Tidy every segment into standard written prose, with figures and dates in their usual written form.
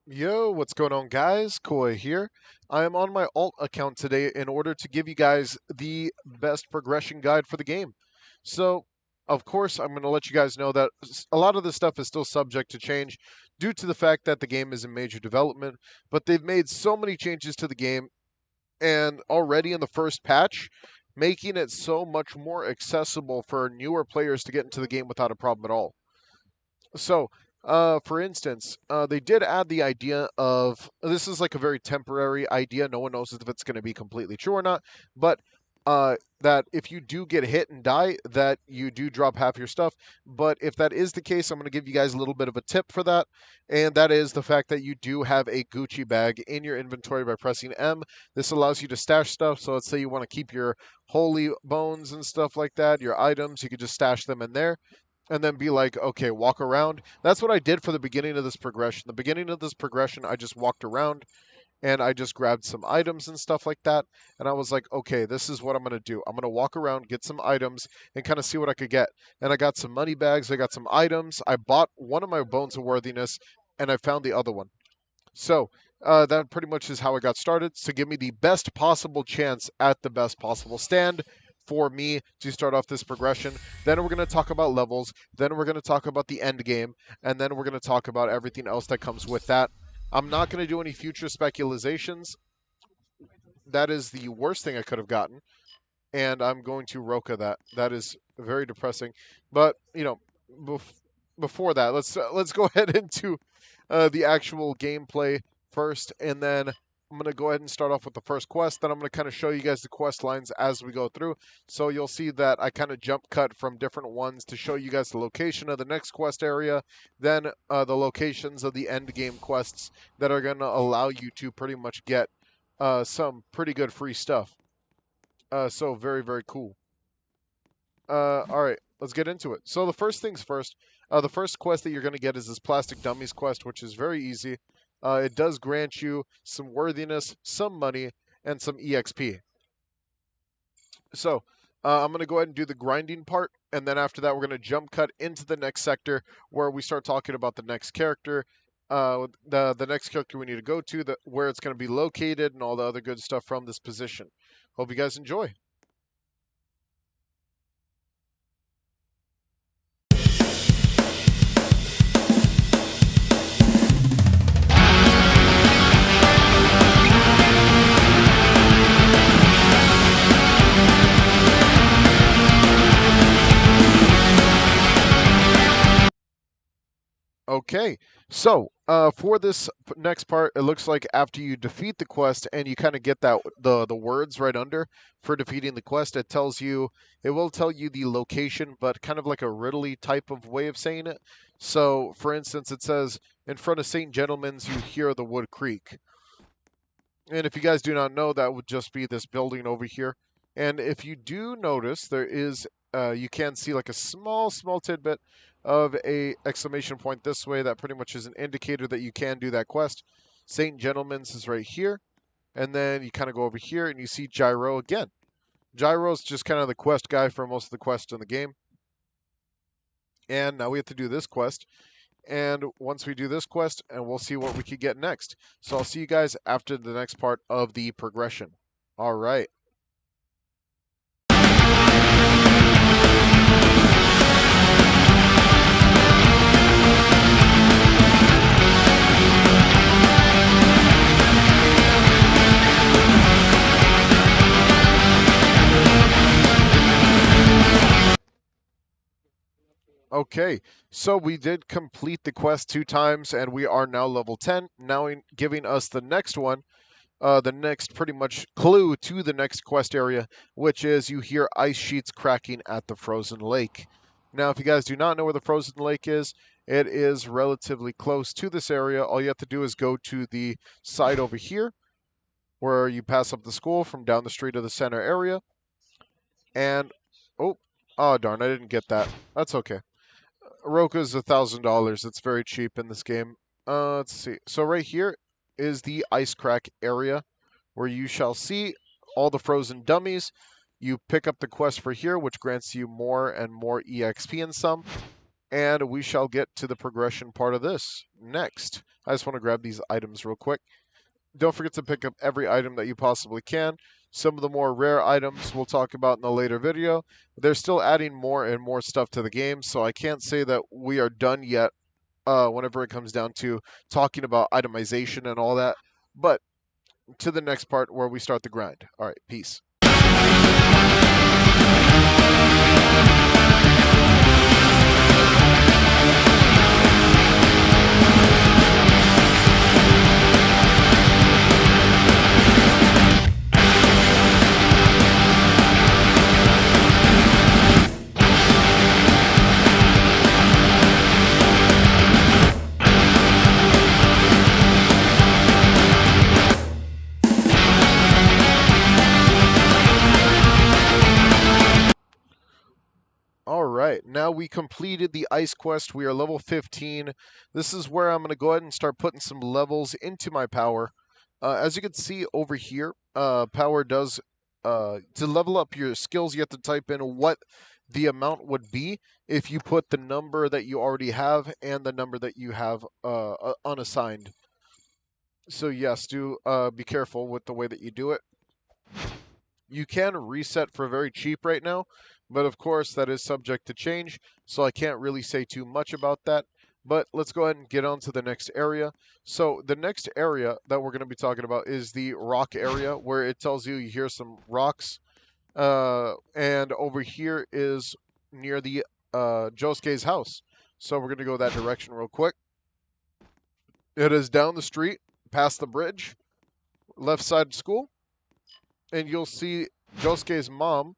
Yo, what's going on, guys? Koi here. I am on my alt account today in order to give you guys the best progression guide for the game. So, of course, I'm going to let you guys know that a lot of this stuff is still subject to change due to the fact that the game is in major development, but they've made so many changes to the game, and already in the first patch, making it so much more accessible for newer players to get into the game without a problem at all. So, for instance, they did add the idea of this is like a very temporary idea. No one knows if it's going to be completely true or not, but that if you do get hit and die, that you do drop half your stuff. But if that is the case, I'm going to give you guys a little bit of a tip for that, and that is the fact that you do have a Gucci bag in your inventory by pressing M. This allows you to stash stuff. So let's say you want to keep your holy bones and stuff like that, your items, you could just stash them in there and then be like, okay, walk around. That's what I did for the beginning of this progression. The beginning of this progression, I just walked around and I just grabbed some items and stuff like that. And I was like, okay, this is what I'm going to do. I'm going to walk around, get some items, and kind of see what I could get. And I got some money bags, I got some items. I bought one of my bones of worthiness, and I found the other one. So that pretty much is how I got started. So give me the best possible chance at the best possible stand for me to start off this progression. Then we're going to talk about levels. Then we're going to talk about the end game. And then we're going to talk about everything else that comes with that. I'm not going to do any future speculations. That is the worst thing I could have gotten. And I'm going to Roka that. That is very depressing. But, before that, let's go ahead into the actual gameplay first, and then I'm going to go ahead and start off with the first quest. Then I'm going to kind of show you guys the quest lines as we go through. So you'll see that I kind of jump cut from different ones to show you guys the location of the next quest area, then the locations of the end game quests that are going to allow you to pretty much get some pretty good free stuff. So very, very cool. All right, let's get into it. So the first things first, the first quest that you're going to get is this Plastic Dummies quest, which is very easy. It does grant you some worthiness, some money, and some EXP. So I'm going to go ahead and do the grinding part, and then after that, we're going to jump cut into the next sector where we start talking about the next character. The next character we need to go to, where it's going to be located, and all the other good stuff from this position. Hope you guys enjoy. Okay, so for this next part, it looks like after you defeat the quest and you kind of get that the words right under for defeating the quest, it will tell you the location, but kind of like a riddly type of way of saying it. So, for instance, it says in front of St. Gentleman's, you hear the Wood Creek, and if you guys do not know, that would just be this building over here. And if you do notice, there is you can see like a small tidbit of a exclamation point this way that pretty much is an indicator that you can do that quest. St. Gentleman's is right here, and then you kind of go over here and you see Gyro again. Gyro's just kind of the quest guy for most of the quests in the game. And now we have to do this quest. And once we do this quest, and we'll see what we could get next. So I'll see you guys after the next part of the progression. All right. Okay, so we did complete the quest 2 times, and we are now level 10. Now giving us the next one, the next pretty much clue to the next quest area, which is you hear ice sheets cracking at the frozen lake. Now, if you guys do not know where the frozen lake is, it is relatively close to this area. All you have to do is go to the side over here, where you pass up the school from down the street of the center area. And, oh darn, I didn't get that. That's okay. Roka's $1,000. It's very cheap in this game. Let's see. So right here is the ice crack area where you shall see all the frozen dummies. You pick up the quest for here, which grants you more and more EXP in some. And we shall get to the progression part of this next. I just want to grab these items real quick. Don't forget to pick up every item that you possibly can. Some of the more rare items we'll talk about in a later video. They're still adding more and more stuff to the game, so I can't say that we are done yet whenever it comes down to talking about itemization and all that. But to the next part where we start the grind. All right, peace. All right, now we completed the ice quest. We are level 15. This is where I'm going to go ahead and start putting some levels into my power. As you can see over here, power does, to level up your skills, you have to type in what the amount would be if you put the number that you already have and the number that you have unassigned. So yes, do be careful with the way that you do it. You can reset for very cheap right now, but of course that is subject to change, so I can't really say too much about that. But let's go ahead and get on to the next area. So the next area that we're going to be talking about is the rock area, where it tells you hear some rocks. And over here is near the Josuke's house. So we're going to go that direction real quick. It is down the street, past the bridge, left side of school. And you'll see Josuke's mom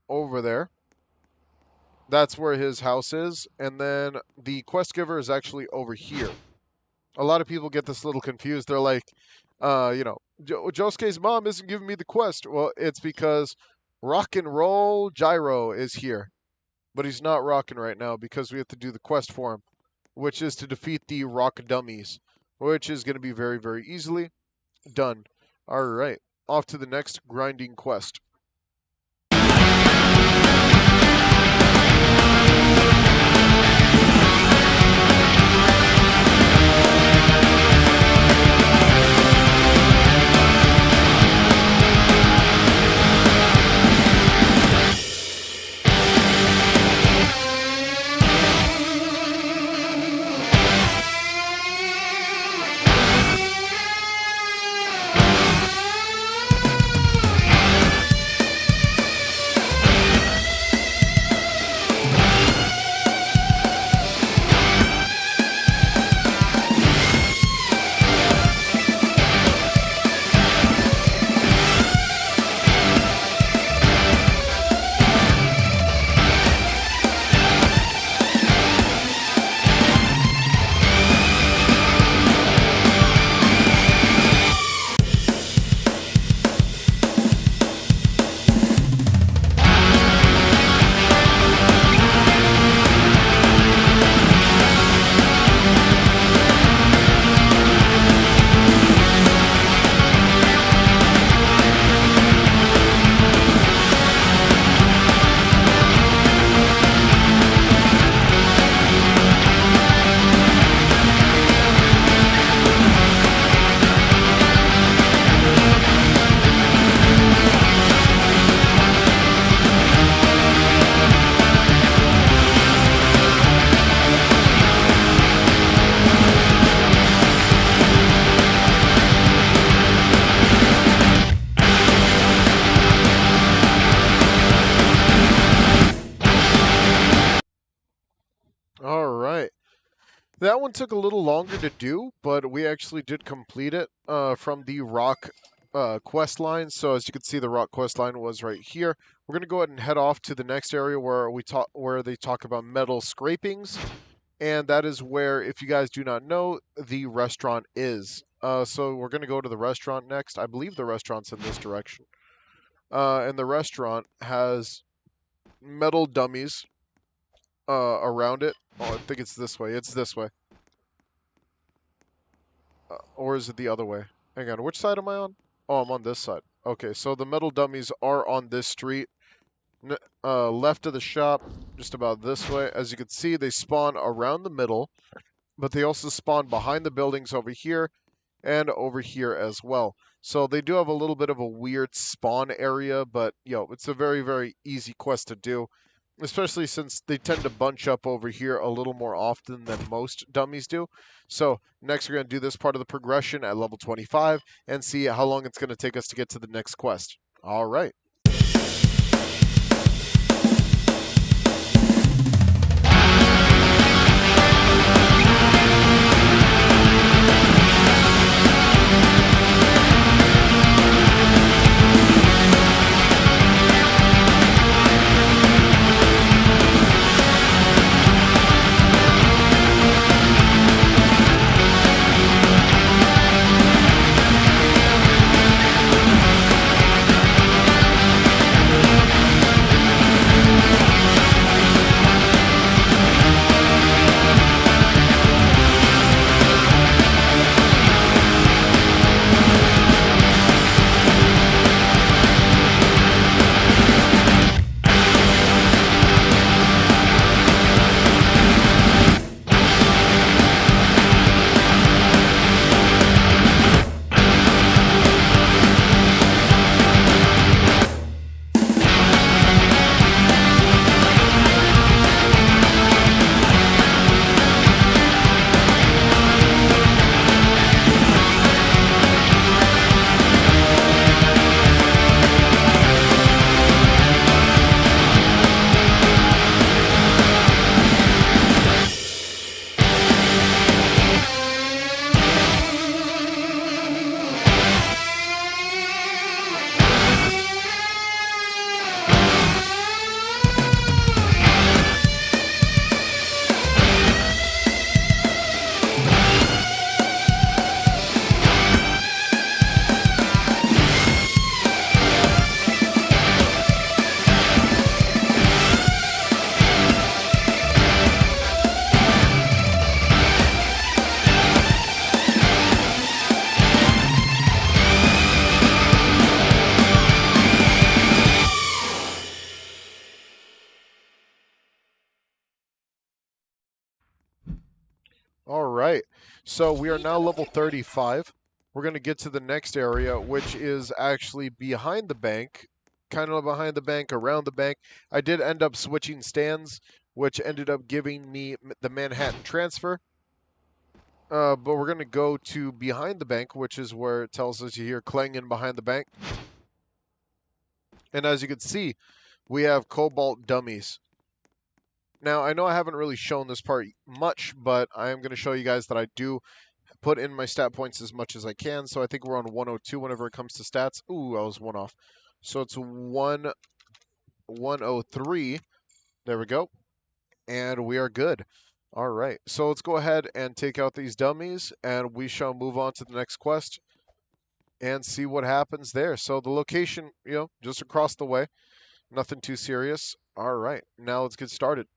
over there. That's where his house is. And then the quest giver is actually over here. A lot of people get this a little confused. They're like, Josuke's mom isn't giving me the quest. Well, it's because Rock and Roll Gyro is here. But he's not rocking right now because we have to do the quest for him, which is to defeat the rock dummies, which is going to be very, very easily done. All right. Off to the next grinding quest. All right. That one took a little longer to do, but we actually did complete it from the rock quest line. So as you can see, the rock quest line was right here. We're gonna go ahead and head off to the next area where they talk about metal scrapings, and that is where, if you guys do not know, the restaurant is. So we're gonna go to the restaurant next. I believe the restaurant's in this direction, and the restaurant has metal dummies around it. Oh, I think it's this way. It's this way. Or is it the other way? Hang on, which side am I on? Oh, I'm on this side. Okay, so the metal dummies are on this street. Left of the shop, just about this way. As you can see, they spawn around the middle. but they also spawn behind the buildings over here and over here as well. So they do have a little bit of a weird spawn area, but it's a very, very easy quest to do, especially since they tend to bunch up over here a little more often than most dummies do. So next we're going to do this part of the progression at level 25 and see how long it's going to take us to get to the next quest. All right. All right, so we are now level 35. We're going to get to the next area, which is actually behind the bank, kind of behind the bank, around the bank. I did end up switching stands, which ended up giving me the Manhattan transfer. But we're going to go to behind the bank, which is where it tells us you hear clanging behind the bank. And as you can see, we have Cobalt Dummies. Now, I know I haven't really shown this part much, but I am going to show you guys that I do put in my stat points as much as I can. So I think we're on 102 whenever it comes to stats. Ooh, I was one off. So it's 103. There we go. And we are good. All right. So let's go ahead and take out these dummies, and we shall move on to the next quest and see what happens there. So the location, just across the way. Nothing too serious. All right. Now let's get started.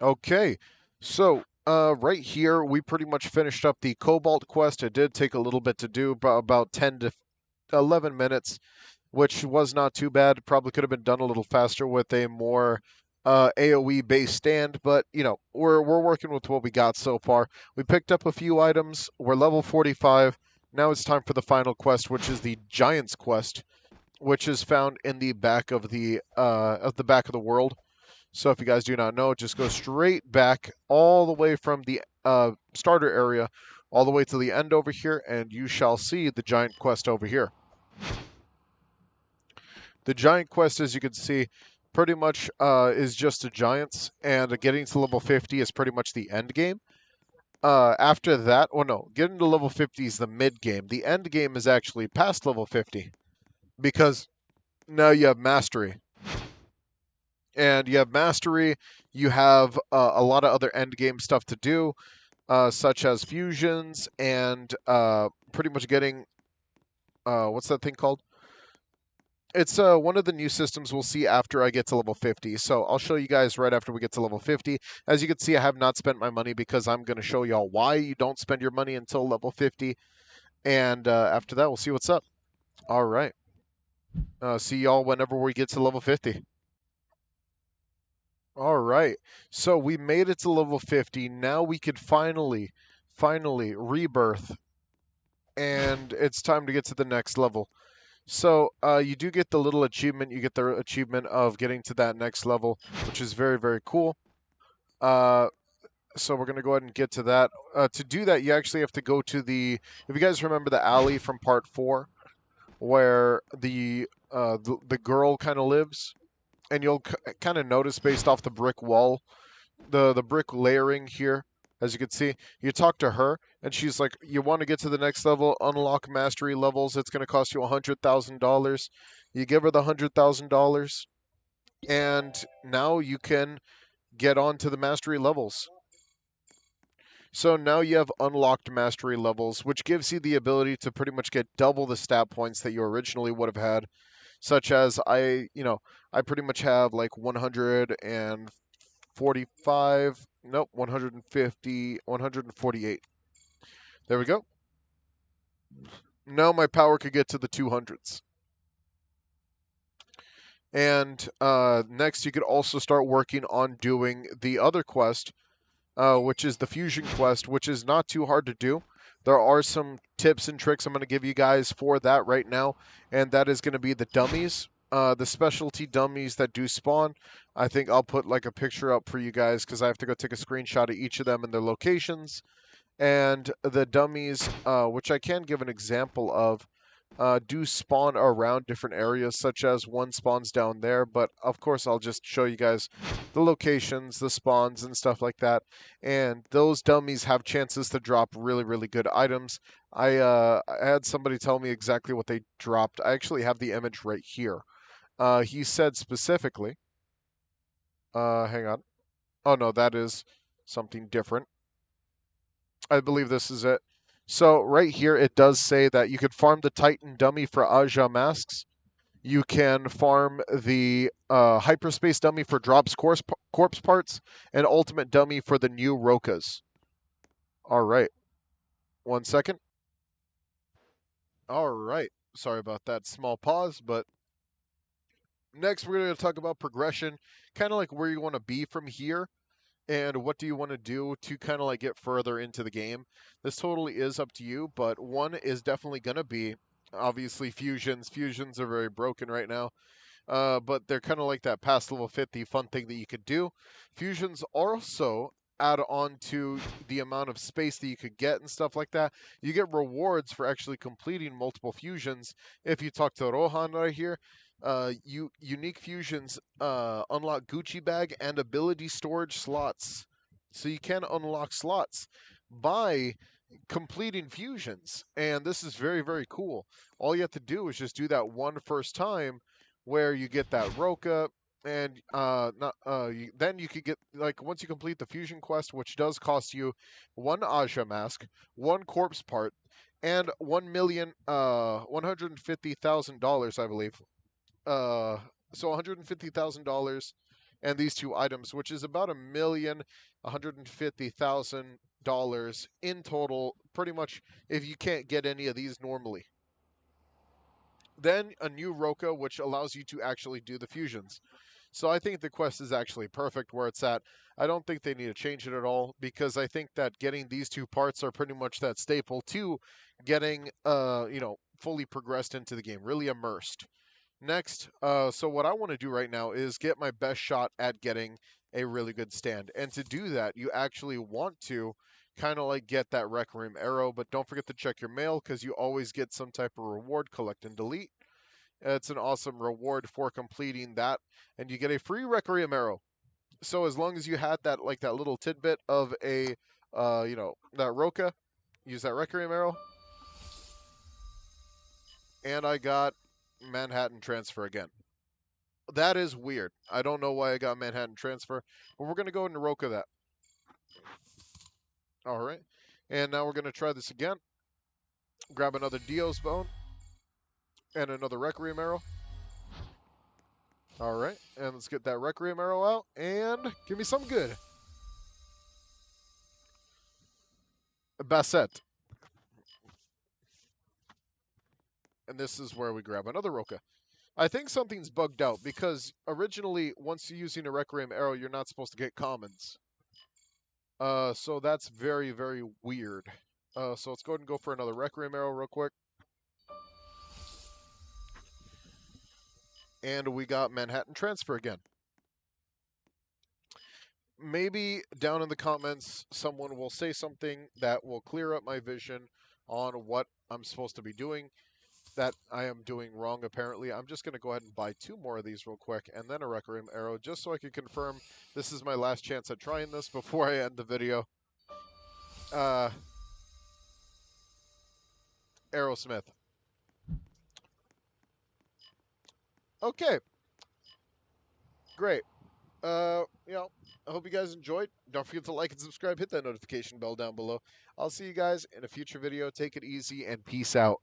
Okay, so right here we pretty much finished up the Cobalt quest. It did take a little bit to do, about 11 minutes, which was not too bad. Probably could have been done a little faster with a more AoE based stand, but we're working with what we got so far. We picked up a few items. We're level 45. Now it's time for the final quest, which is the Giant's Quest, which is found in the back of the back of the world. So if you guys do not know, just go straight back all the way from the starter area all the way to the end over here, and you shall see the Giant Quest over here. The Giant Quest, as you can see, pretty much is just a Giants, and getting to level 50 is pretty much the end game. After that, well, no, getting to level 50 is the mid game. The end game is actually past level 50, because now you have Mastery. And you have Mastery, you have a lot of other end game stuff to do, such as fusions, and pretty much getting, what's that thing called? It's one of the new systems we'll see after I get to level 50. So I'll show you guys right after we get to level 50. As you can see, I have not spent my money because I'm going to show y'all why you don't spend your money until level 50. And after that, we'll see what's up. All right. See y'all whenever we get to level 50. All right. So we made it to level 50. Now we could finally rebirth. And it's time to get to the next level. So you do get the little achievement. You get the achievement of getting to that next level, which is very, very cool. So we're going to go ahead and get to that. To do that, you actually have to go to if you guys remember the alley from part 4, where the girl kind of lives, and you'll kind of notice based off the brick wall, the brick layering here. As you can see, you talk to her, and she's like, you want to get to the next level, unlock mastery levels, it's going to cost you $100,000. You give her the $100,000, and now you can get on to the mastery levels. So now you have unlocked mastery levels, which gives you the ability to pretty much get double the stat points that you originally would have had, such as I pretty much have like 145, nope, 150, 148. There we go. Now my power could get to the 200s. And next you could also start working on doing the other quest, which is the fusion quest, which is not too hard to do. There are some tips and tricks I'm going to give you guys for that right now, and that is going to be the dummies. The specialty dummies that do spawn. I think I'll put like a picture up for you guys because I have to go take a screenshot of each of them and their locations. And the dummies, which I can give an example of, do spawn around different areas, such as one spawns down there, but of course I'll just show you guys the locations, the spawns, and stuff like that. And those dummies have chances to drop really, really good items. I had somebody tell me exactly what they dropped. I actually have the image right here. He said specifically, hang on. Oh no, that is something different. I believe this is it. So right here, it does say that you could farm the Titan dummy for Aja masks. You can farm the hyperspace dummy for drops corpse parts, and ultimate dummy for the new Rokas. All right. 1 second. All right. Sorry about that small pause, but next we're going to talk about progression, kind of like where you want to be from here. And what do you want to do to kind of like get further into the game? This totally is up to you, but one is definitely going to be obviously fusions. Fusions are very broken right now, but they're kind of like that past level 50 fun thing that you could do. Fusions also add on to the amount of space that you could get and stuff like that. You get rewards for actually completing multiple fusions. If you talk to Rohan right here, unique fusions unlock Gucci bag and ability storage slots. So you can unlock slots by completing fusions, and this is very, very cool. All you have to do is just do that one first time, where you get that Roka, and then you could get, like, once you complete the fusion quest, which does cost you one Aja mask, one corpse part, and $150,000, I believe. So $150,000 and these two items, which is about $1,150,000 in total, pretty much, if you can't get any of these normally. Then a new Roca, which allows you to actually do the fusions. So I think the quest is actually perfect where it's at. I don't think they need to change it at all because I think that getting these two parts are pretty much that staple to getting fully progressed into the game, really immersed. Next, so what I want to do right now is get my best shot at getting a really good stand. And to do that, you actually want to kind of like get that Rec Room arrow, but don't forget to check your mail because you always get some type of reward, collect and delete. It's an awesome reward for completing that, and you get a free Requiem arrow. So as long as you had that like that little tidbit of a that Roca, use that Requiem arrow, and I got Manhattan transfer again. That is weird. I don't know why I got Manhattan transfer, but we're gonna go ahead and Roca that. All right, and now we're gonna try this again. Grab another Dio's bone and another Requiem arrow. All right, and let's get that Requiem arrow out and give me something good. Bassett. And this is where we grab another Roca. I think something's bugged out because originally, once you're using a Requiem arrow, you're not supposed to get commons. So that's very, very weird. So let's go ahead and go for another Requiem arrow real quick. And we got Manhattan transfer again. Maybe down in the comments, someone will say something that will clear up my vision on what I'm supposed to be doing that I am doing wrong, apparently. I'm just going to go ahead and buy 2 more of these real quick and then a Requiem arrow just so I can confirm this is my last chance at trying this before I end the video. Aerosmith. Okay. Great. I hope you guys enjoyed. Don't forget to like and subscribe. Hit that notification bell down below. I'll see you guys in a future video. Take it easy and peace out.